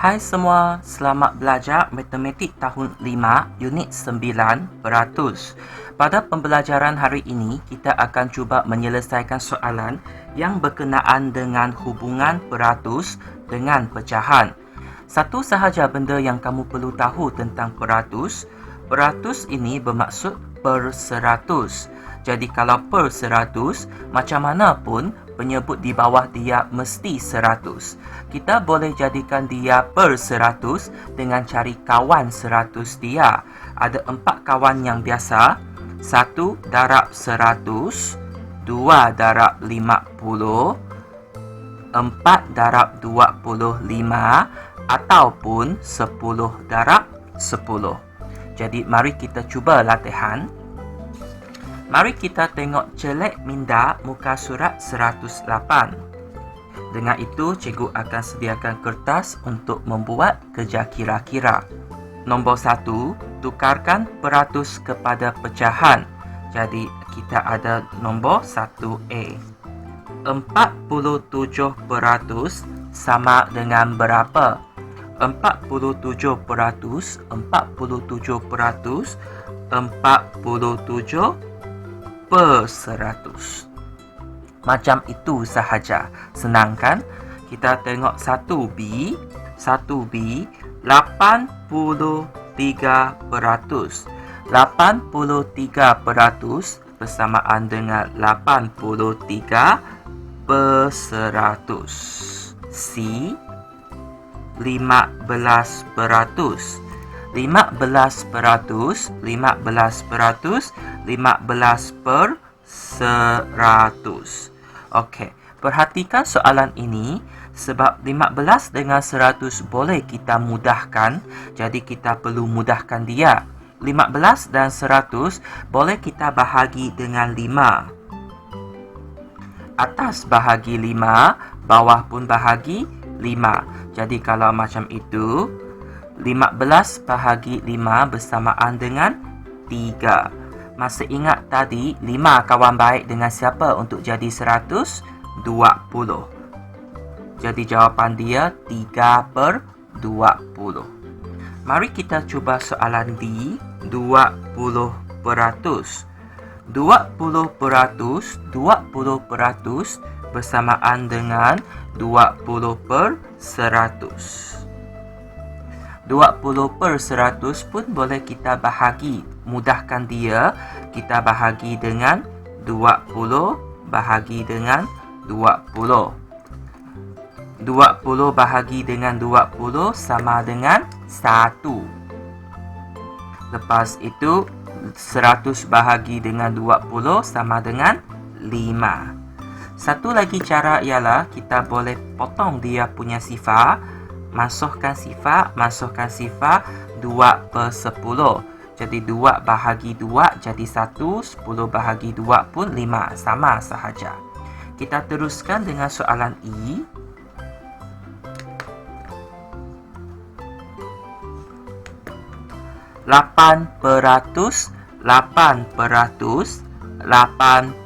Hai semua, selamat belajar Matematik tahun 5, unit 9, peratus. Pada pembelajaran hari ini, kita akan cuba menyelesaikan soalan yang berkenaan dengan hubungan peratus dengan pecahan. Satu sahaja benda yang kamu perlu tahu tentang peratus. Peratus ini bermaksud per 100. Jadi kalau per 100, macam mana pun penyebut di bawah dia mesti 100. Kita boleh jadikan dia per 100 dengan cari kawan 100 dia. Ada 4 kawan yang biasa. 1 darab 100, 2 darab 50, 4 darab 25 ataupun 10 darab 10. Jadi mari kita cuba latihan. Mari kita tengok jelek minda muka surat 108. Dengan itu, cikgu akan sediakan kertas untuk membuat kerja kira-kira. Nombor 1, tukarkan peratus kepada pecahan. Jadi, kita ada nombor 1A. 47% sama dengan berapa? 47%, 47 per 100. Macam itu sahaja. Senang kan? Kita tengok 1B. 1B 83%. 83% bersamaan dengan 83 per 100. C 15%. 15% 15 per 100. Okey, perhatikan soalan ini sebab 15 dengan 100 boleh kita mudahkan, jadi kita perlu mudahkan dia. 15 dan 100 boleh kita bahagi dengan 5. Atas bahagi 5, bawah pun bahagi 5. Jadi kalau macam itu, 15 bahagi 5 bersamaan dengan 3. Masih ingat tadi 5 kawan baik dengan siapa untuk jadi 100? 20. Jadi jawapan dia 3 per 20. Mari kita cuba soalan D. 20%. 20% bersamaan dengan 20 per 100. 20 per 100 pun boleh kita bahagi. Mudahkan dia, kita bahagi dengan 20 bahagi dengan 20. 20 bahagi dengan 20 sama dengan 1. Lepas itu, 100 bahagi dengan 20 sama dengan 5. Satu lagi cara ialah kita boleh potong dia punya sifar. Masukkan sifar 2 per 10. Jadi 2 bahagi 2 jadi 1, 10 bahagi 2 pun 5. Sama sahaja. Kita teruskan dengan soalan E. Lapan peratus 8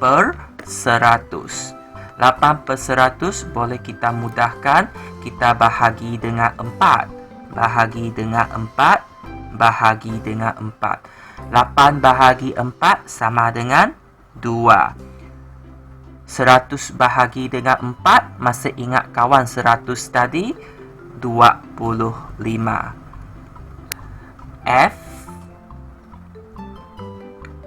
per 100. 8 per 100 boleh kita mudahkan. Kita bahagi dengan 4. Bahagi dengan 4. Bahagi dengan 4. 8 bahagi 4 sama dengan 2. 100 bahagi dengan 4. Masih ingat kawan 100 tadi? 25. F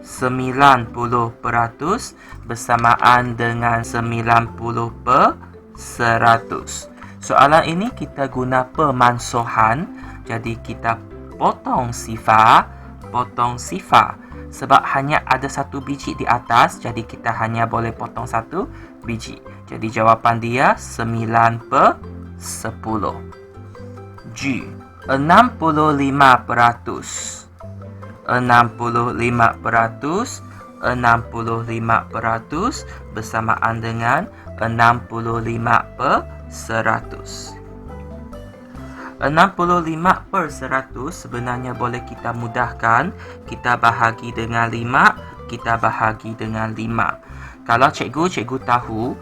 90% bersamaan dengan 90 per 100. Soalan ini kita guna pemansuhan. Jadi kita potong sifar. Sebab hanya ada satu biji di atas, jadi kita hanya boleh potong satu biji. Jadi jawapan dia 9 per 10. G 65%. 65% bersamaan dengan 65 per 100. 65 per 100 sebenarnya boleh kita mudahkan. Kita bahagi dengan 5, kita bahagi dengan 5. Kalau cikgu tahu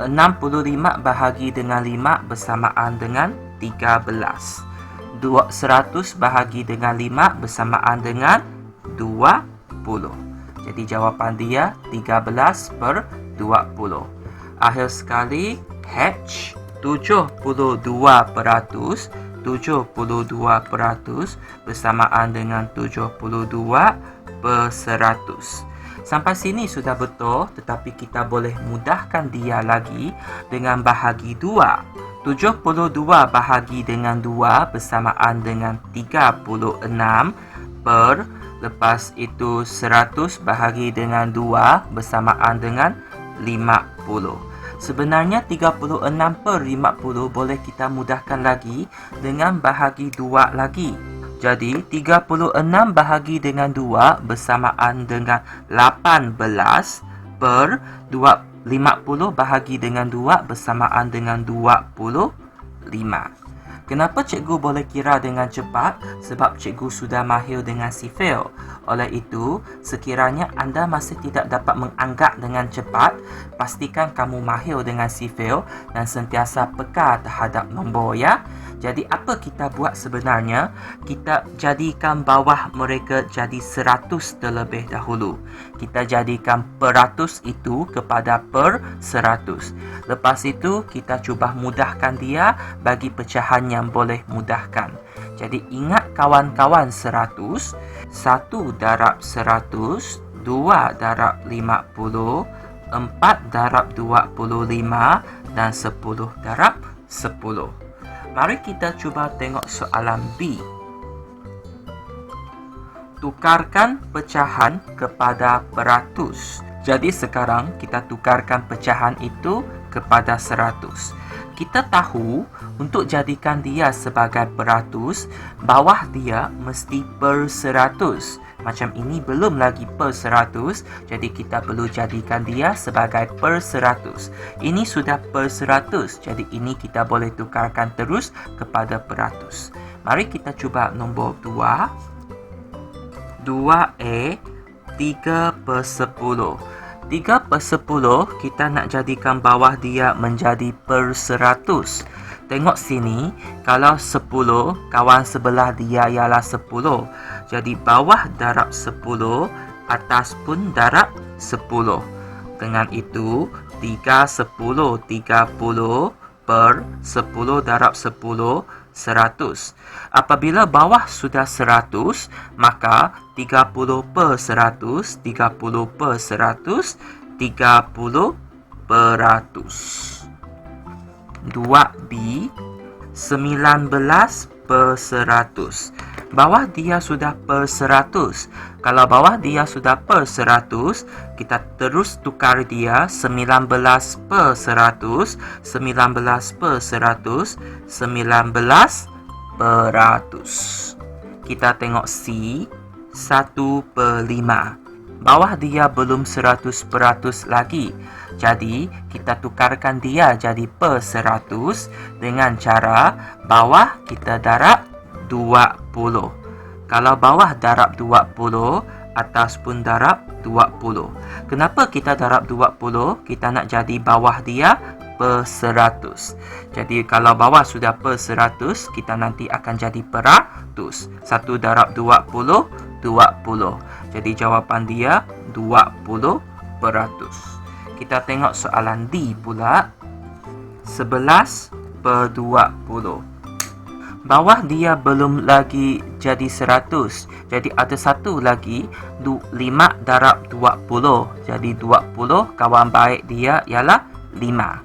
65 bahagi dengan 5 bersamaan dengan 13. 100 bahagi dengan 5 bersamaan dengan 20. Jadi jawapan dia 13/20. Akhir sekali, H 72%. 72% bersamaan dengan 72/100. Sampai sini sudah betul, tetapi kita boleh mudahkan dia lagi dengan bahagi 2. 72 bahagi dengan 2 bersamaan dengan 36 per, lepas itu 100 bahagi dengan 2 bersamaan dengan 50. Sebenarnya 36/50 boleh kita mudahkan lagi dengan bahagi 2 lagi. Jadi 36 bahagi dengan 2 bersamaan dengan 18 per 50 bahagi dengan 2 bersamaan dengan 25. Kenapa cikgu boleh kira dengan cepat? Sebab cikgu sudah mahir dengan sifil. Oleh itu, sekiranya anda masih tidak dapat menganggap dengan cepat, pastikan kamu mahir dengan sifil dan sentiasa peka terhadap nombor ya. Jadi apa kita buat sebenarnya? Kita jadikan bawah mereka jadi 100 terlebih dahulu. Kita jadikan peratus itu kepada per 100. Lepas itu kita cuba mudahkan dia bagi pecahan yang boleh mudahkan. Jadi ingat kawan-kawan 100, 1 darab 100, 2 darab 50, 4 darab 25 dan 10 darab 10. Mari kita cuba tengok soalan B. Tukarkan pecahan kepada peratus. Jadi sekarang kita tukarkan pecahan itu kepada 100. Kita tahu untuk jadikan dia sebagai peratus, bawah dia mesti per 100. Macam ini belum lagi per 100, jadi kita perlu jadikan dia sebagai per 100. Ini sudah per 100, jadi ini kita boleh tukarkan terus kepada peratus. Mari kita cuba nombor 2. 2A 3/10. 3/10 kita nak jadikan bawah dia menjadi per 100. Tengok sini, kalau 10, kawan sebelah dia ialah 10. Jadi bawah darab 10, atas pun darab 10. Dengan itu, 3/10, 30 per 10 darab 10, 100. Apabila bawah sudah 100, maka 30 per 100, 30 per 100, 30 peratus. 2B 19 per 100. Bawah dia sudah per 100. Kalau bawah dia sudah per 100, kita terus tukar dia 19 per 100, 19 per 100, 19 peratus. Kita tengok C 1/5. Bawah dia belum 100% lagi. Jadi, kita tukarkan dia jadi per 100 dengan cara bawah kita darab 20. Kalau bawah darab 20, atas pun darab 20. Kenapa kita darab 20? Kita nak jadi bawah dia per 100. Jadi, kalau bawah sudah per 100, kita nanti akan jadi peratus. 1 darab 20, 20. Jadi jawapan dia 20 peratus. Kita tengok soalan D pula. 11 per 20. Bawah dia belum lagi jadi 100. Jadi ada satu lagi, 5 darab 20. Jadi 20 kawan baik dia ialah 5.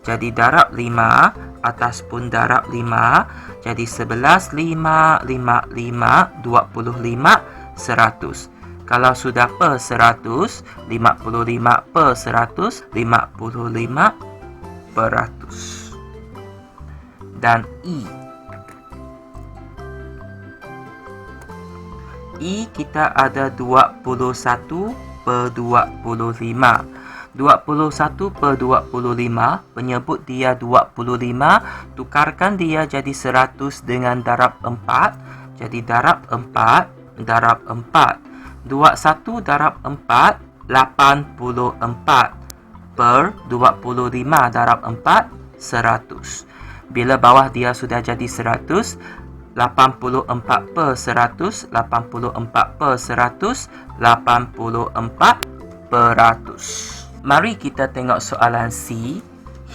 Jadi darab 5, atas pun darab 5. Jadi 11, 5, 5, 5, 25, 100. Kalau sudah per 100, 55 per 100, 55 peratus. Dan I kita ada 21 per 25. 21 per 25, penyebut dia 25, tukarkan dia jadi 100 dengan darab 4. Jadi darab 4, darab 4. 21 darab 4, 84 per 25 darab 4, 100. Bila bawah dia sudah jadi 100, 84 per 100, 84 per 100, 84 peratus. Mari kita tengok soalan C.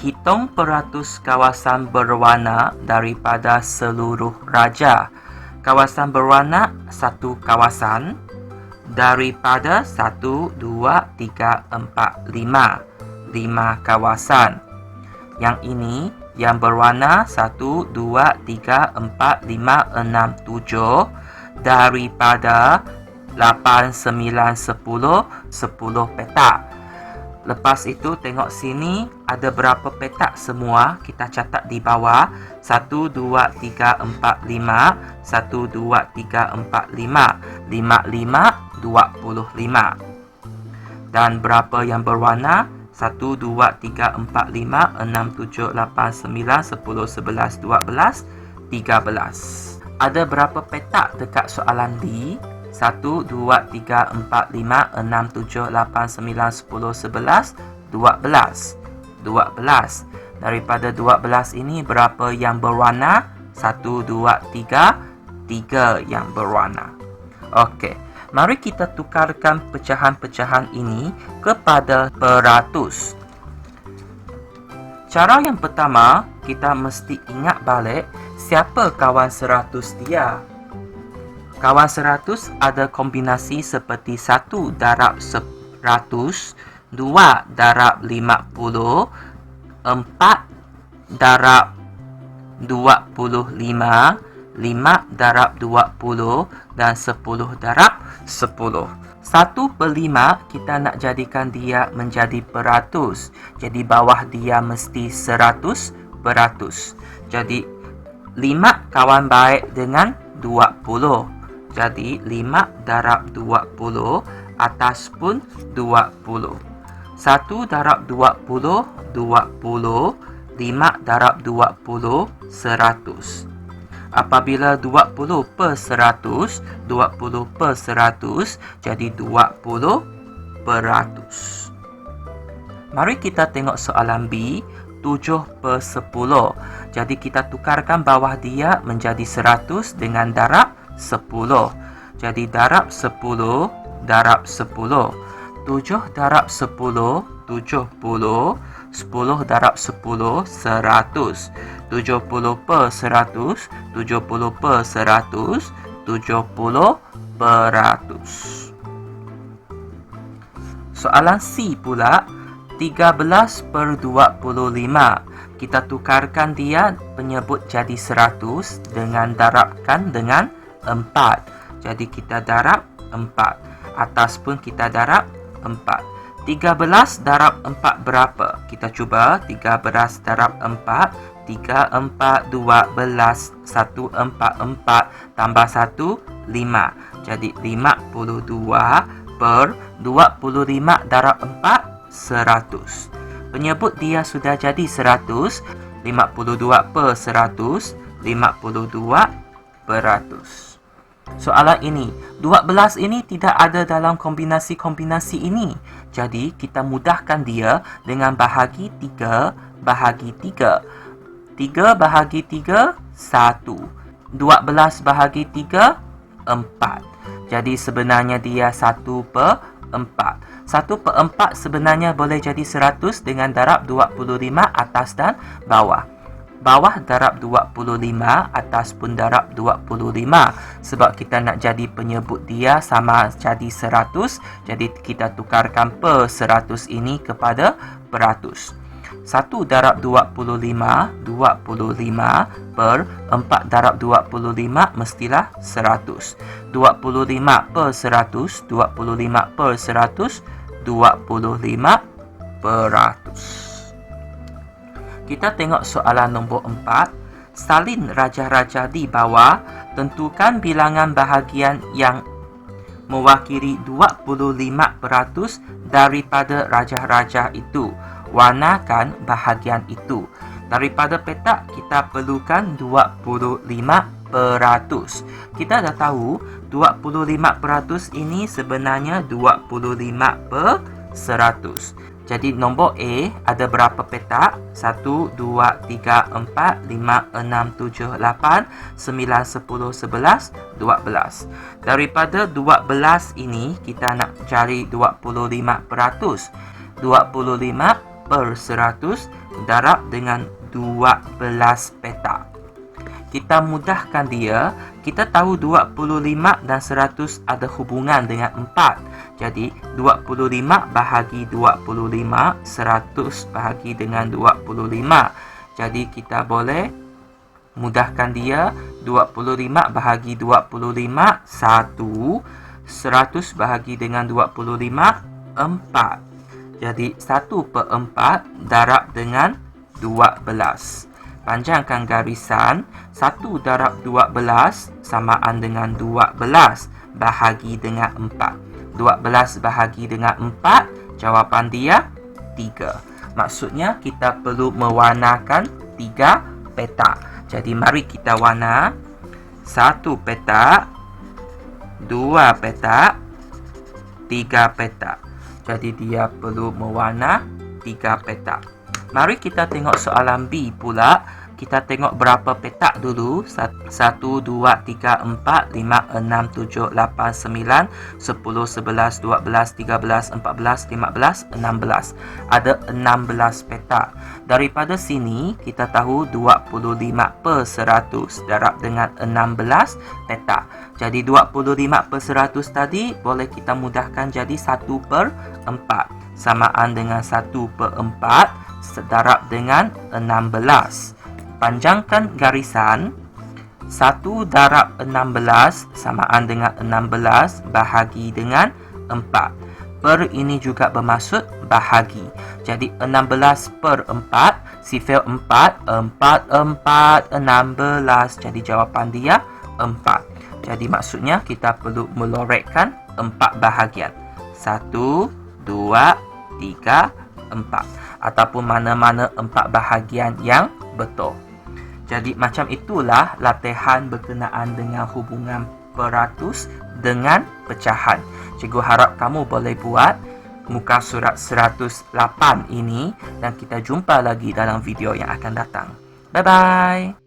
Hitung peratus kawasan berwarna daripada seluruh raja. Kawasan berwarna satu kawasan daripada 1, 2, 3, 4, 5. 5 kawasan. Yang ini yang berwarna 1, 2, 3, 4, 5, 6, 7 daripada 8, 9, 10, 10 petak. Lepas itu tengok sini ada berapa petak semua, kita catat di bawah. 1, 2, 3, 4, 5, 1, 2, 3, 4, 5, 5, 25. Dan berapa yang berwarna? 1, 2, 3, 4, 5, 6, 7, 8, 9, 10, 11, 12, 13. Ada berapa petak dekat soalan D? 1, 2, 3, 4, 5, 6, 7, 8, 9, 10, 11, 12. 12. Daripada 12 ini berapa yang berwarna? 1, 2, 3. 3 yang berwarna. Okey. Mari kita tukarkan pecahan-pecahan ini kepada peratus. Cara yang pertama, kita mesti ingat balik siapa kawan 100 dia. Kawan 100 ada kombinasi seperti 1 darab 100, 2 darab 50, 4 darab 25, 5 darab 20 dan 10 darab 10. 1 per 5 kita nak jadikan dia menjadi peratus. Jadi bawah dia mesti 100 peratus. Jadi 5 kawan baik dengan 20. Jadi 5 darab 20, atas pun 20. 1 darab 20, 20. 5 darab 20, 100. Apabila 20 per 100, 20 per 100, jadi 20 peratus. Mari kita tengok soalan B, 7 per 10. Jadi kita tukarkan bawah dia menjadi 100 dengan darab 10. Jadi darab 10, darab 10. 7 darab 10, 70. 10 darab 10, 100. 70 per 100, 70 per 100, 70 peratus. Soalan C pula, 13 per 25. Kita tukarkan dia penyebut jadi 100 dengan darabkan dengan 4. Jadi kita darab 4. Atas pun kita darab 4. 13 darab 4 berapa? Kita cuba. 13 darab 4. 3, 4, 12. 1, 4, 4. Tambah 1, 5. Jadi 52 per 25 darab 4, 100. Penyebut dia sudah jadi 100. 52 per 100, 52 peratus. Soalan ini, 12 ini tidak ada dalam kombinasi-kombinasi ini. Jadi, kita mudahkan dia dengan bahagi 3 bahagi 3. 3 bahagi 3, 1. 12 bahagi 3, 4. Jadi, sebenarnya dia 1 per 4. 1 per 4 sebenarnya boleh jadi 100 dengan darab 25 atas dan bawah. Bawah darab 25, atas pun darab 25. Sebab kita nak jadi penyebut dia sama jadi 100. Jadi kita tukarkan per 100 ini kepada peratus. 1 darab 25, 25 per 4 darab 25 mestilah 100. 25 per 100, 25 per 100, 25 peratus. Kita tengok soalan nombor 4. Salin raja-raja di bawah. Tentukan bilangan bahagian yang mewakili 25% daripada raja-raja itu. Warnakan bahagian itu. Daripada petak, kita perlukan 25%. Kita dah tahu 25% ini sebenarnya 25 per 100. Jadi nombor A ada berapa petak? 1, 2, 3, 4, 5, 6, 7, 8, 9, 10, 11, 12. Daripada 12 ini, kita nak cari 25%. 25 per 100 darab dengan 12 petak. Kita mudahkan dia. Kita tahu 25 dan 100 ada hubungan dengan 4. Jadi 25 bahagi 25, 100 bahagi dengan 25. Jadi kita boleh mudahkan dia. 25 bahagi 25, 1. 100 bahagi dengan 25, 4. Jadi 1/4 darab dengan 12. Panjangkan garisan. 1 darab 12 samaan dengan 12 bahagi dengan 4. 12 bahagi dengan 4, jawapan dia 3. Maksudnya kita perlu mewarnakan 3 petak. Jadi mari kita warna. 1 petak, 2 petak, 3 petak. Jadi dia perlu mewarna 3 petak. Mari kita tengok soalan B pula. Kita tengok berapa petak dulu. 1, 2, 3, 4, 5, 6, 7, 8, 9, 10, 11, 12, 13, 14, 15, 16. Ada 16 petak. Daripada sini, kita tahu 25/100 darab dengan 16 petak. Jadi 25/100 tadi boleh kita mudahkan jadi 1/4. Samaan dengan 1/4 darab dengan 16. Panjangkan garisan. 1 darab 16 samaan dengan 16 bahagi dengan 4. Per ini juga bermaksud bahagi. Jadi 16/4, sifil 4, 4, 4, 16. Jadi jawapan dia 4. Jadi maksudnya kita perlu melorekkan 4 bahagian. 1, 2, 3, 4. Ataupun mana-mana 4 bahagian yang betul. Jadi macam itulah latihan berkenaan dengan hubungan peratus dengan pecahan. Cikgu harap kamu boleh buat muka surat 108 ini dan kita jumpa lagi dalam video yang akan datang. Bye-bye.